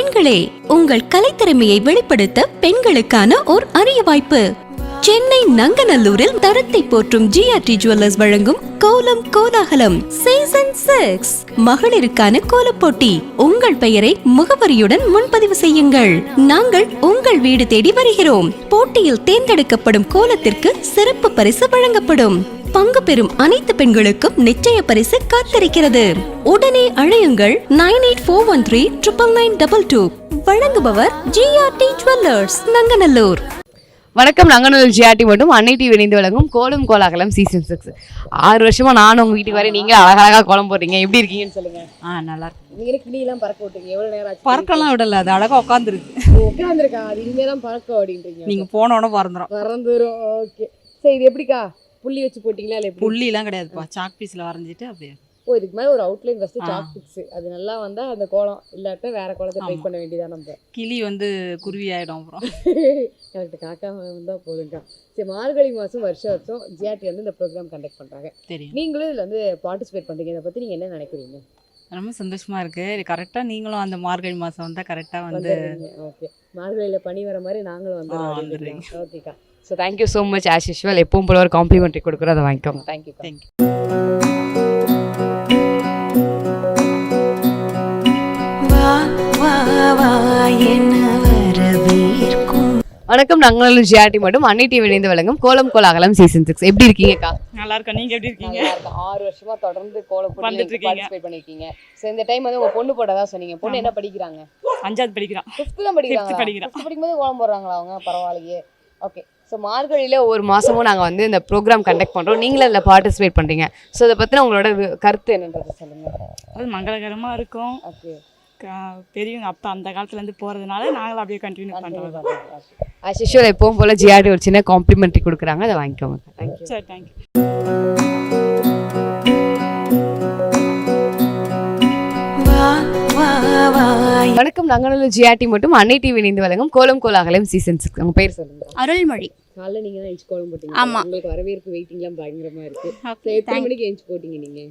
பெண்களே, உங்கள் கலைத்திறமையை வெளிப்படுத்த பெண்களுக்கான ஓர் அரிய வாய்ப்பு. சென்னை நங்கநல்லூரில் தரத்தை போற்றும் ஜிஆர்டி ஜுவல்லர்ஸ் வழங்கும் கோலம் கோலாகலம் சீசன் 6 மகளிருக்கான கோலப் போட்டி. உங்கள் பெயரை முகவரியுடன் முன்பதிவு செய்யுங்கள். நாங்கள் உங்கள் வீடு தேடி வருகிறோம். போட்டியில் தேர்ந்தெடுக்கப்படும் கோலத்திற்கு சிறப்பு பரிசு வழங்கப்படும். பங்கு பெறும் அனைத்து பெண்களுக்கும் நிச்சய பரிசு காத்திருக்கிறது. உடனே அழையுங்கள் 9841399922. வழங்குபவர் ஜிஆர்டி ஜுவல்லர்ஸ் நங்கநல்லூர். வணக்கம். நங்கநல்லூர் ஜிஆர்டி மட்டும் அன்னை டிவி இணைந்து வழங்கும் கோலம் கோலாகலம் சீசன் 6. 6 வருஷமா நானும் உங்க வீட்டுக்கு வரேன். நீங்க அழகா கோலம் போடுறீங்க. எப்படி இருக்கீங்கன்னு சொல்லுங்க. நல்லா இருக்கு. நீங்க கிளியெல்லாம் பறக்க விட்டீங்க. எவ்வளவு நேரம் ஆச்சு? பறக்கலாம் விடல, அது அழகா உட்காந்துருக்கு. உட்காந்துருக்கா? அது இனிமே தான் பறக்க அப்படின்றீங்க. நீங்க போன உடனே பறந்துரும். ஓகே. சரி, இது எப்படிக்கா? புள்ளி வச்சு போட்டீங்களா இல்ல எப்படி? புள்ளி எல்லாம் கிடையாதுப்பா, சாக் பீஸ்ல வரைஞ்சிட்டு அப்படியே. இதுக்கு மேல ஒரு அவுட்லைன் ஃபர்ஸ்ட் சாக் பிக்ஸ், அது நல்லா வந்தா அந்த கோலம், இல்லாட்ட வேற கோலத்தை ட்ரை பண்ண வேண்டியதா நம்ம. கிளி குருவி ஆயிடும் அப்புறம். கரெக்ட். காக்கா வந்தா போதுங்கா. சரி, மார்கழி மாசம் வருஷம் ஜிஆர்டி இந்த ப்ரோக்ராம் கண்டக்ட் பண்றாங்க. தெரியும். நீங்களும் இதுல பார்ட்டிசிபேட் பண்றீங்க. இதை பத்தி நீங்க என்ன நினைக்கிறீங்க? ரொம்ப சந்தோஷமா இருக்கு. கரெக்டா நீங்களும் அந்த மார்கழி மாசம் வந்தா கரெக்டா ஓகே. மார்கழியில பனி வர மாதிரி நாங்களும் வந்துடுறோம். ஓகேக்கா. So thank you so much. As usual எப்பவும் போல ஒரு காம்ப்ளிமெண்ட்ரி கொடுக்குறோம், அதை வாங்கிக்கோங்க. தேங்க்யூ. வணக்கம். நங்கநல்லூர் ஜிஆர்டி மட்டும் அன்னை டிவி இணைந்து வழங்கும் கோலம் கோலாகலம் சீசன் 6. எப்படி இருக்கீங்கக்கா? நல்லா இருக்கா. நீங்க எப்படி இருக்கீங்க? 6 வருஷமா தொடர்ந்து கோலம் பார்ட்டிசிபேட் பண்ணிருக்கீங்க. சோ இந்த டைம் உங்க பொண்ணு போட்டதா சொன்னீங்க. பொண்ணு என்ன படிக்கிறாங்க? 5வது படிக்கிறான். 5th தான் படிக்கிறாங்க. 5th படிக்கும்போது கோலம் போடுறாங்களா அவங்க? பரவாயில்லையே. ஓகே. ஸோ மார்கழியில் ஒரு மாதமும் நாங்கள் இந்த ப்ரோக்ராம் கண்டக்ட் பண்ணுறோம். நீங்களும் அதில் பார்ட்டிசிபேட் பண்ணுறீங்க. ஸோ இதை பற்றின உங்களோட கருத்து என்னன்றது சொல்லுங்கள். அது மங்களகரமாக இருக்கும். ஓகே. பெரியவங்க அப்பா அந்த காலத்துலேருந்து போகிறதுனால நாங்களும் அப்படியே கண்டினியூ பண்ணுறோம். ஆஸ் யூஷுவல் எப்பவும் போல் ஜிஆர்டி ஒரு சின்ன காம்ப்ளிமெண்ட்ரி கொடுக்குறாங்க, அதை வாங்கிக்கோங்க. தேங்க்யூ. சரி, தேங்க்யூ. வணக்கம். நங்கநல்லூர் ஜிஆர்டி மட்டும் அன்னை டிவி இணைந்து வழங்கும் கோலம் கோலாகலம் சீசன் 6. உங்க பேர் சொல்லுங்க. அருள்மொழி. காலைல நீங்க தான் எஞ்சி கோலம் போட்டீங்க. ஆமா. உங்களுக்கு வரவேற்பு வெயிட்டிங்லாம் பயங்கரமா இருக்கு. எத்தனை மணிக்கு எஞ்சி போட்டீங்க நீங்க?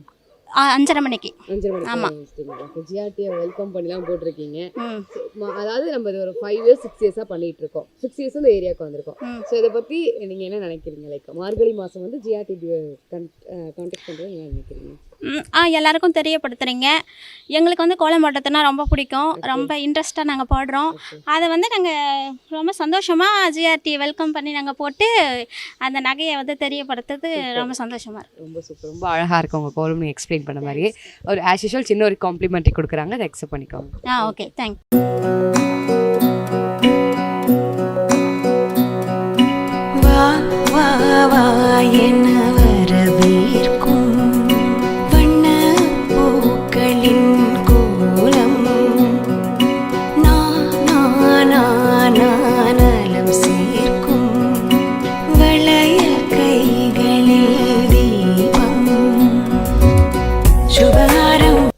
5:30 மணிக்கு. 5:30 மணிக்கு. ஆமா. ஜிஆர்டியை வெல்கம் பண்ணிலாம் போட்டிருக்கீங்க. அதாவது நம்ம இது ஒரு 5 இயர்ஸ் 6 இயர்ஸா பண்ணிட்டு இருக்கோம். 6 இயர்ஸ் இந்த ஏரியாவுக்கு வந்திருக்கோம். ஸோ இதை பத்தி நீங்க என்ன நினைக்கிறீங்க? லைக் மார்கழி மாசம் ஜிஆர்டி கான்டாக்ட் பண்றது என்ன நினைக்கிறீங்க? எல்லாருக்கும் தெரியப்படுத்துறீங்க. எங்களுக்கு கோலம் போட்டதுன்னா ரொம்ப பிடிக்கும். ரொம்ப இன்ட்ரெஸ்ட்டாக நாங்கள் பாடுறோம். அதை நாங்கள் ரொம்ப சந்தோஷமாக ஜிஆர்டி வெல்கம் பண்ணி நாங்கள் போட்டு அந்த நகையை தெரியப்படுத்துறது ரொம்ப சந்தோஷமாக இருக்குது. ரொம்ப சூப்பர். ரொம்ப அழகாக இருக்கும் உங்கள் கோலம் எக்ஸ்பிளைன் பண்ண மாதிரி. ஒரு ஆஸ் யூஷுவல் சின்ன ஒரு காம்ப்ளிமெண்ட்ரி கொடுக்குறாங்க, அதை அக்செப்ட் பண்ணிக்கோங்க. Okay, thank you.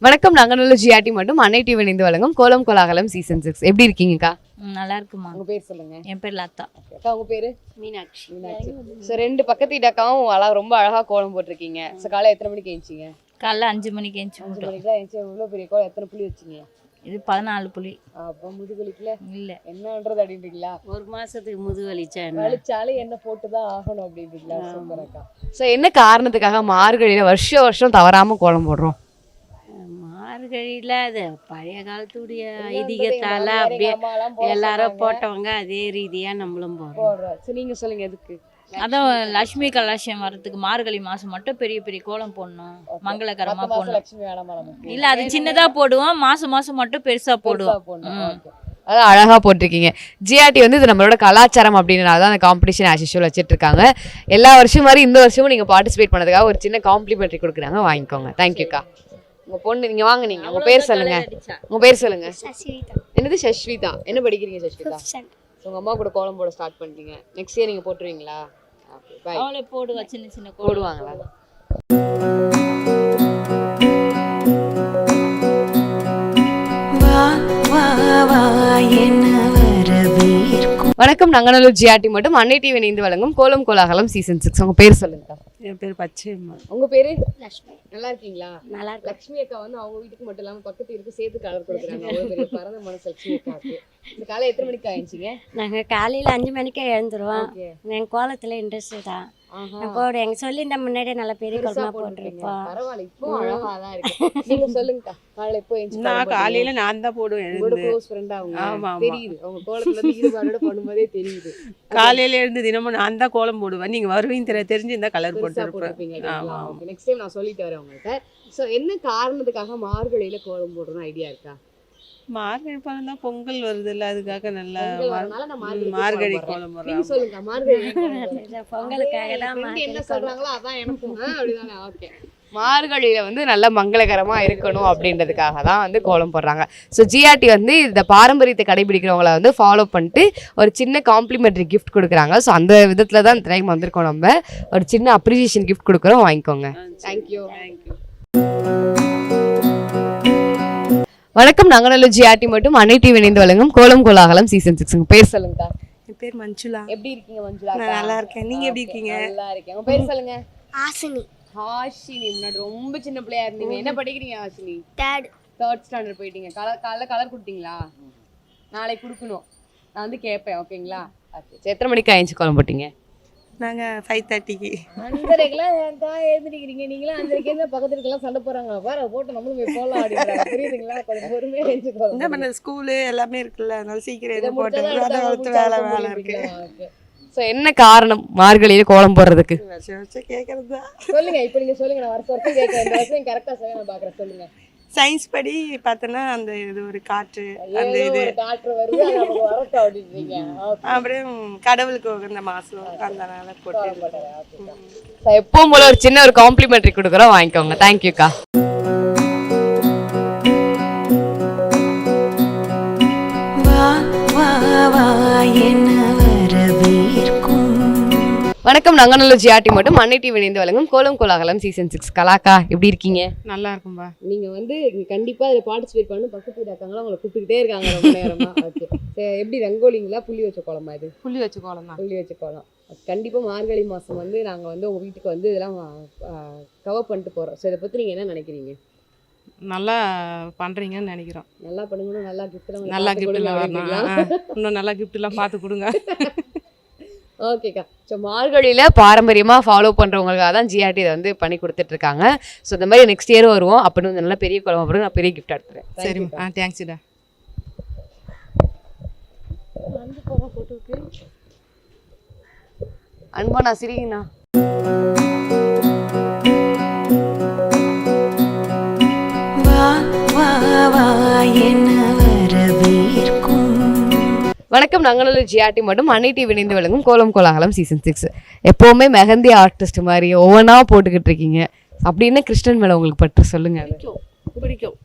வணக்கம். நங்கநல்லூர் ஜிஆர்டி மட்டும் அன்னை டிவி இணைந்து வழங்கும் கோலம் கோலாகலம் சீசன் 6. எப்படி இருக்கீங்கக்கா? நல்லா இருக்குமா. உங்க பேர் சொல்லுங்க. என் பேர் லதா. அக்கா, உங்க பேரு? மீனாட்சி. ஸோ 2 பக்கத்து வீட்டாக்காவும் ரொம்ப அழகா கோலம் போட்டிருக்கீங்க. ஸோ காலை எத்தனை மணிக்கு எழுச்சிங்க? காலைல 5 மணிக்கு எழுச்சி. 5 மணிக்குலாம் எழுச்சி. எவ்வளோ பெரிய கோலம்? எத்தனை புள்ளி வச்சிங்க? இது 14 புள்ளி. அப்போ முதுகலிக்கல இல்லை என்னன்றது அப்படின்றீங்களா? 1 மாசத்துக்கு முதுகலிச்சாலும் என்ன போட்டுதான் ஆகணும் அப்படின்றீங்களா? சூப்பர் அக்கா. ஸோ என்ன காரணத்துக்காக மார்கழியில் வருஷம் தவறாமல் கோலம் போடுறோம்? மார்கழியில் அது பழைய காலத்துடைய ஐதீகத்தால் அப்படியே எல்லாரும் போட்டவங்க அதே ரீதியாக நம்மளும் போடுறோம். சரி, நீங்கள் சொல்லுங்கள் எதுக்கு? அதான் லட்சுமி கலாட்சியம் வர்றதுக்கு மார்கழி மாசம் மட்டும் பெரிய பெரிய கோலம் போடணும், மங்களகரமா போடணும். இல்ல அது சின்னதா போடுவோம், மாசம் மட்டும் பெருசா போடுவோம். அதான் அழகா போட்டிருக்கீங்க. ஜிஆர்டி இது நம்மளோட கலாச்சாரம் அப்படின்றனால தான் அந்த காம்படிஷன் ஆஸ் யூஷுவல் வச்சுட்டு இருக்காங்க. எல்லா வருஷம் மாதிரி இந்த வருஷமும் நீங்க பார்ட்டிசிபேட் பண்ணதுக்காக ஒரு சின்ன காம்ப்ளிமெண்ட்ரி கொடுக்குறாங்க, வாங்கிக்கோங்க. தேங்க்யூக்கா. உங்க பொண்ணு நீங்க வாங்க. நீங்க உங்க பேர் சொல்லுங்க. உங்க பேர் சொல்லுங்க. என்னது? சஷ்விதா. என்ன படிக்கிறீங்க சஷ்விதா? உங்க அம்மா கூட கோலம் போட ஸ்டார்ட் பண்ணிட்டீங்க. நெக்ஸ்ட் இயர் நீங்க போட்டுருவீங்களா? பை. அவளே போடுவா, சின்ன சின்ன போடுவாங்களா? வணக்கம். நங்கநல்லூர் ஜிஆர்டி மட்டும் அன்னை டிவி இணைந்து வழங்கும் கோலம் கோலாகலம் சீசன் 6. உங்க பேர் சொல்லுங்க. என் பேர் பச்சையம்மா. உங்க பேரு? லக்ஷ்மி. நல்லா இருக்கீங்களா? நல்லா இருக்கு. லக்ஷ்மி அக்கா வந்து அவங்க வீட்டுக்கு மட்டும் இல்லாம பக்கத்து வீட்டுக்கு சேர்த்து கலர் கொடுக்குறாங்க. அவ்வளவு பெரிய பரந்த மனசு லக்ஷ்மி அக்காவுக்கு. இந்த காலை எத்தனை மணிக்கு ஆயிடுச்சிங்க? நாங்கள் காலையில் 5 மணிக்கே எழுந்துருவோம். எங்கள் கோலத்தில் இன்ட்ரெஸ்ட் தான். போடு எங்க சொல்லியிருந்தா முன்னாடியே நல்ல பெரிய குழம்பா போட்டுருப்போம். பரவாயில்ல, இப்போ அழகா தான் இருக்கு. நீங்க சொல்லுங்கக்கா, காலையில எப்போ எழுந்துச்சு? நான் காலையில நான் தான் போடுவேன். உங்களோட க்ளோஸ் ஃப்ரெண்டா அவங்க? ஆமா, ஆமா. தெரியுது, அவங்க கோலத்துல இருந்து ஈடுபாடோட பண்ணும்போதே தெரியுது. காலையில இருந்து தினமும் நான் தான் கோலம் போடுவேன். நீங்க வருவீங்க தெரிஞ்சு இந்த கலர் போட்டுருப்பேன். ஆமா, ஓகே. நெக்ஸ்ட் டைம் நான் சொல்லிட்டு வரேன் உங்கள்கிட்ட. ஸோ என்ன காரணத்துக்காக மார்கழியில கோலம் போடுறோம் ஐடியா இருக்கா? மார்கழி பழம் தான் பொங்கல் வருது இல்ல, அதுக்காக நல்லா பொங்கல் வரனால நான் மார்கழி கோலம் கோலம் போடுறேன். நீங்க சொல்லுங்க, மார்கழி பொங்கலுக்காக தான் என்ன சொல்றாங்களோ அதான் எனக்கும். அப்படிதானே? ஓகே. மார்கழியில வந்து நல்ல மங்களகரமா இருக்கணும் அப்படின்றதுக்காக தான் வந்து கோலம் போடுறாங்க. ஸோ ஜிஆர்டி வந்து இந்த பாரம்பரியத்தை கடைபிடிக்கிறவங்கள வந்து ஃபாலோ பண்ணிட்டு ஒரு சின்ன காம்ப்ளிமெண்ட்ரி கிஃப்ட் கொடுக்குறாங்க. ஸோ அந்த விதத்துல தான் இந்த டைம் வந்திருக்கோம். நம்ம ஒரு சின்ன அப்ரிசியேஷன் கிஃப்ட் கொடுக்குறோம், வாங்கிக்கோங்க. தேங்க்யூ. வணக்கம், நாங்கள் ஜிஆர்டி மட்டும் அன்னை டிவி இணைந்து வழங்கும் கோலம் கோலாகலம் சீசன் 6. உங்க பேர் சொல்லுங்க. என் பேர் மஞ்சுளா. எப்படி இருக்கீங்க மஞ்சுளா? நான் நல்லா இருக்கேன். நீங்க எப்படி இருக்கீங்க? நல்லா இருக்கேன். உங்க பேர் சொல்லுங்க. ஹாசினி. ஹாஷினி. முன்னாடி ரொம்ப சின்ன பிள்ளையா இருந்தீங்க. என்ன படிக்கிறீங்க ஹாஷினி? 3rd ஸ்டாண்டர்ட் போயிட்டீங்க. காலைல கலர் கொடுத்தீங்களா? நாளைக்கு கொடுக்கணும். நான் வந்து கேட்பேன், ஓகேங்களா? எத்தனை மணிக்கு ஆயிடுச்சு கோலம் போட்டீங்க? நாங்க 5:30க்கு. 5:30க்குலாம் ஏன்க்கா எழுந்திருக்கிறீங்க? நீங்களாம் 5:30க்கு இருந்தா பக்கத்துல இருக்கலாம் சண்டை போறாங்க. பாரு போட்டு நம்மளும் போய் போகலாம் அப்படின்றாங்க. புரியுதுங்களா? கொஞ்சம் பொறுமையா எழுந்துக்கோங்க. என்ன பண்ண, ஸ்கூலு எல்லாமே இருக்குல்ல, அதனால சீக்கிரம் இதை எதுவும் போட்டு முடிச்சாதான் வேலை அடுத்த வேலை இருக்கு. ஓகே. ஸோ என்ன காரணம் மார்கழியில கோலம் போடுறதுக்கு? வருஷம் கேட்கறது தான். சொல்லுங்க, இப்போ நீங்க சொல்லுங்க. நான் வருஷம் கேட்கறேன். இந்த வருஷம் கரெக்டா சொல்ல நான் பாக்குறேன். சொல்லுங்க. சயின்ஸ் படி பார்த்தோன்னா அந்த இது ஒரு காற்று, அந்த இது டாக்டர் வருது, அது நமக்கு வரட்டும் அப்படின்றீங்க. அப்புறம் கடவுளுக்கு உகந்த மாசம், அதனால போட்டு. எப்பவும் போல ஒரு சின்ன ஒரு காம்ப்ளிமெண்ட்ரி கொடுக்குறோம், வாங்கிக்கோங்க. தேங்க்யூக்கா. வணக்கம், நாங்கள் ஜிஆர்டி மட்டும் அன்னை டிவி இணைந்து வழங்கும் கோலம் கோலாகலம் சீசன் 6. கலாக்கா, எப்படி இருக்கீங்க? நல்லா இருக்கும்பா. நீங்க வந்து கண்டிப்பா இதுல பார்ட்டிசிபேட் பண்ணணும். பக்கத்து வீடு இருக்காங்களா, உங்களை கூப்பிட்டுக்கிட்டே இருக்காங்க ரொம்ப நேரமா. ஓகே. எப்படி ரங்கோலிங்களா புள்ளி வச்ச கோலமா? இது புள்ளி வச்ச கோலம் தான். புள்ளி வச்ச கோலம். கண்டிப்பா மார்கழி மாசம் வந்து நாங்க வந்து உங்க வீட்டுக்கு வந்து இதெல்லாம் கவர் பண்ணிட்டு போறோம். ஸோ இதை பத்தி நீங்க என்ன நினைக்கிறீங்க? நல்லா பண்றீங்கன்னு நினைக்கிறோம். நல்லா பண்ணுங்க. நல்லா கிஃப்ட், நல்லா கிஃப்ட்லாம் வரணும். இன்னும் நல்லா கிஃப்ட்லாம் பார்த்து கொடுங்க. ஓகேக்கா. ஸோ மார்கழியில பாரம்பரியமா ஃபாலோ பண்றவங்களுக்காக தான் ஜிஆர்டி இதை வந்து பண்ணி கொடுத்துட்டு இருக்காங்க. ஸோ இந்த மாதிரி நெக்ஸ்ட் இயர் வருவோம். அப்படின்னு நல்லா பெரிய குழம்பு போட்டு நான் பெரிய கிஃப்ட் எடுத்துறேன். சரி, தேங்க்ஸ்டா. அன்பா நான் சிரிங்கண்ணா. வணக்கம், நாங்கள் ஜிஆர்டி மட்டும் அன்னை டிவி இணைந்து வழங்கும் கோலம் கோலாகலம் சீசன் 6. எப்பவுமே மெஹந்தி ஆர்டிஸ்ட் மாதிரி ஒவ்வொன்றா போட்டுக்கிட்டு இருக்கீங்க. அப்படின்னு கிருஷ்ணன் மேல உங்களுக்கு பற்று சொல்லுங்க. பிடிக்கும்.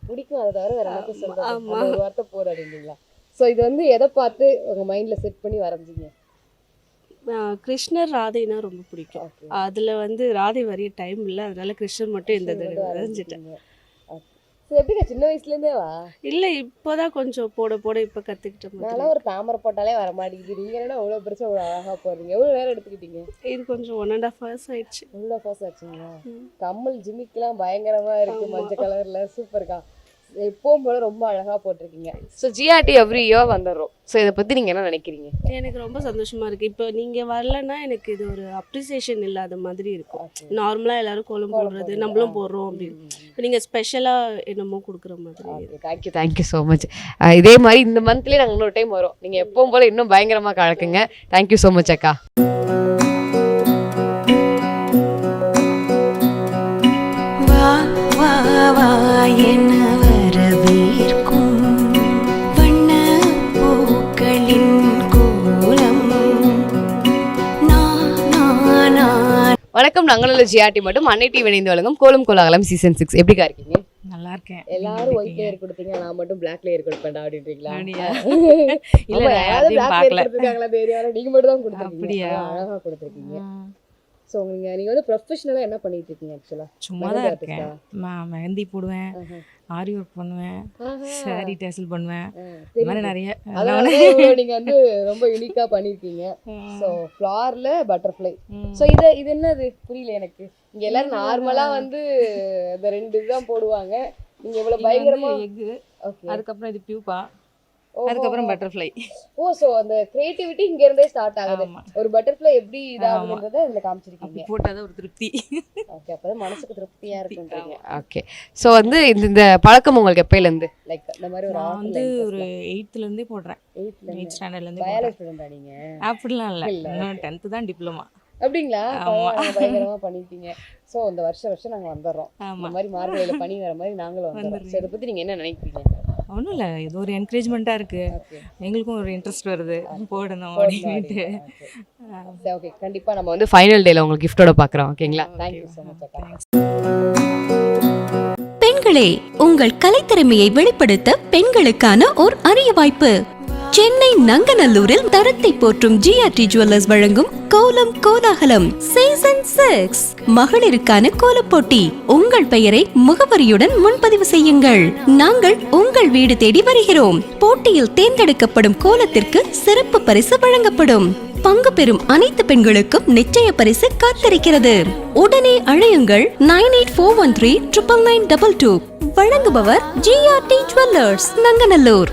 அதை தவிர வேற எனக்கு சொல்லுங்க. ஒரு வார்த்தை போராடுங்களா? ஸோ இது வந்து எதை பார்த்து உங்க மைண்ட்ல செட் பண்ணி வரைஞ்சிங்க? கிருஷ்ணர் ராதைனா ரொம்ப பிடிக்கும். அதில் வந்து ராதை வரைய டைம் இல்லை, அதனால கிருஷ்ணர் மட்டும் இந்த தடவை வரைஞ்சிட்டேன். எப்படிங்க சின்ன வயசுலேருந்தே வா? இல்லை, இப்போதான் கொஞ்சம் போட போட இப்போ கற்றுக்கிட்டேன். நல்லா ஒரு தாமரை போட்டாலே வர மாட்டேங்குது. நீங்கள் என்ன அவ்வளோ பெருசாக அவ்வளோ அழகாக போடுறீங்க. எவ்வளோ நேரம் எடுத்துக்கிட்டீங்க? இது கொஞ்சம் 1.5 hours ஆயிடுச்சு. 1.5 hours ஆச்சுங்களா? கம்மல் ஜிமிக்கெலாம் பயங்கரமாக இருக்குது, மஞ்சள் கலரில். சூப்பர்க்கா. எப்பவும் போல ரொம்ப அழகாக போட்டிருக்கீங்க. ஸோ ஜிஆர்டி எவ்ரி இயர் வந்துடுறோம். ஸோ இதை பற்றி நீங்கள் என்ன நினைக்கிறீங்க? எனக்கு ரொம்ப சந்தோஷமாக இருக்குது. இப்போ நீங்கள் வரலன்னா எனக்கு இது ஒரு அப்ரிசியேஷன் இல்லாத மாதிரி இருக்கும். நார்மலாக எல்லாரும் கோலம் போடுறது, நம்மளும் போடுறோம் அப்படின்னு. இப்போ நீங்கள் ஸ்பெஷலாக என்னமோ கொடுக்குற மாதிரி. Thank you so much. இதே மாதிரி இந்த மந்த்லேயே நாங்கள் இன்னொரு டைம் வரோம். நீங்கள் எப்பவும் போல் இன்னும் பயங்கரமாக கலக்குங்க. தேங்க்யூ ஸோ மச் அக்கா. வணக்கம், நாங்கள் ஜிஆர்டி மட்டும் அன்னை டிவி இணைந்து வழங்கும் கோலம் கோலாகலம் சீசன் 6. எப்படிக்கா இருக்கீங்க? நல்லா இருக்கேன். எல்லாரும் ஒயிட் லேயர் கொடுத்தீங்க, நான் மட்டும் பிளாக் லேயர் கொடுப்பேன்டா அப்படின்றீங்களா? இல்ல, யாராவது பிளாக் லேயர் கொடுத்துருக்காங்களா? தெரியாத நீங்க மட்டும் தான் கொடுத்துருக்கீங்க. அப்படியா? அழகா கொடுத்துருக்கீங்க. ஸோ நீங்கள் வந்து ப்ரொஃபஷனலாக என்ன பண்ணிட்டு இருக்கீங்க ஆக்சுவலாக? சும்மா தான் இருக்கேன். மெஹந்தி போடுவேன், ஆரி ஒர்க் பண்ணுவேன், சாரி டேசல் பண்ணுவேன், இந்த மாதிரி நிறைய. அதாவது நீங்கள் வந்து ரொம்ப யூனிக்காக பண்ணியிருக்கீங்க. So ஃப்ளாரில் butterfly. ஸோ இது என்னது புரியல எனக்கு. இங்கே எல்லாரும் நார்மலாக வந்து இந்த 2 இதுதான் போடுவாங்க. நீங்கள் இவ்வளோ பயங்கரமா எக்கு, ஓகே. அதுக்கப்புறம் இது பியூப்பா, அதுக்கப்புறம் பட்டர்ஃப்ளை. ஓ, ஸோ அந்த கிரியேட்டிவிட்டி இங்க இருந்தே ஸ்டார்ட் ஆகுது. ஒரு பட்டர்ஃப்ளை எப்படி இதாகுன்றதை இதுல காமிச்சிருக்கீங்க. போட்டாதான் ஒரு திருப்தி. ஓகே, அப்பதான் மனசுக்கு திருப்தியா இருக்குன்றீங்க. ஓகே. ஸோ வந்து இந்த பழக்கம் உங்களுக்கு எப்பயிலேருந்து? லைக் இந்த மாதிரி ஒரு நான் ஆர்ட் வந்து ஒரு 8th இருந்தே போடுறேன். 8th ஸ்டாண்டர்ட்ல இருந்தே பயாலஜி ஸ்டூடெண்டா நீங்க? அப்படிலாம் இல்லை, இன்னும் 10th தான் டிப்ளமா. அப்படிங்களா? பயங்கரமா பண்ணிட்டீங்க. ஸோ இந்த வருஷம் நாங்க வந்துடுறோம். இந்த மாதிரி மார்கழியில பனி வர மாதிரி நாங்களும் வந்துடுறோம். ஸோ இதை பத்தி நீங்க என்ன நினைக்கிறீங்க? ஒன்றும் இல்லை, இது ஒரு என்கரேஜ்மெண்ட்டாக இருக்குது. எங்களுக்கும் ஒரு இன்ட்ரெஸ்ட் வருது போடணும் அப்படின்ட்டு. ஓகே, கண்டிப்பா நம்ம வந்து ஃபைனல் டேல உங்களுக்கு கிஃப்டோட பார்க்குறோம். ஓகேங்களா? தேங்க்யூ ஸோ மச் அக்கா. பெண்களே, உங்கள் கலைத்திறமையை வெளிப்படுத்த பெண்களுக்கான ஓர் அரிய வாய்ப்பு. சென்னை நங்கநல்லூரில் தரத்தை போற்றும் ஜிஆர்டி ஜுவல்லர்ஸ் வழங்கும் கோலம் கோலாகலம் சீசன் 6 மகளிருக்கான கோலப்போட்டி. உங்கள் பெயரை முகவரியுடன் முன்பதிவு செய்யுங்கள். நாங்கள் உங்கள் வீடு தேடி வருகிறோம். போட்டியில் தேர்ந்தெடுக்கப்படும் கோலத்திற்கு சிறப்பு பரிசு வழங்கப்படும். பங்கு பெறும் அனைத்து பெண்களுக்கும் நிச்சய பரிசு காத்திருக்கிறது. உடனே அழையுங்கள் 9841399922. வழங்குபவர் ஜிஆர்டி ஜுவல்லர்ஸ் நங்கநல்லூர்.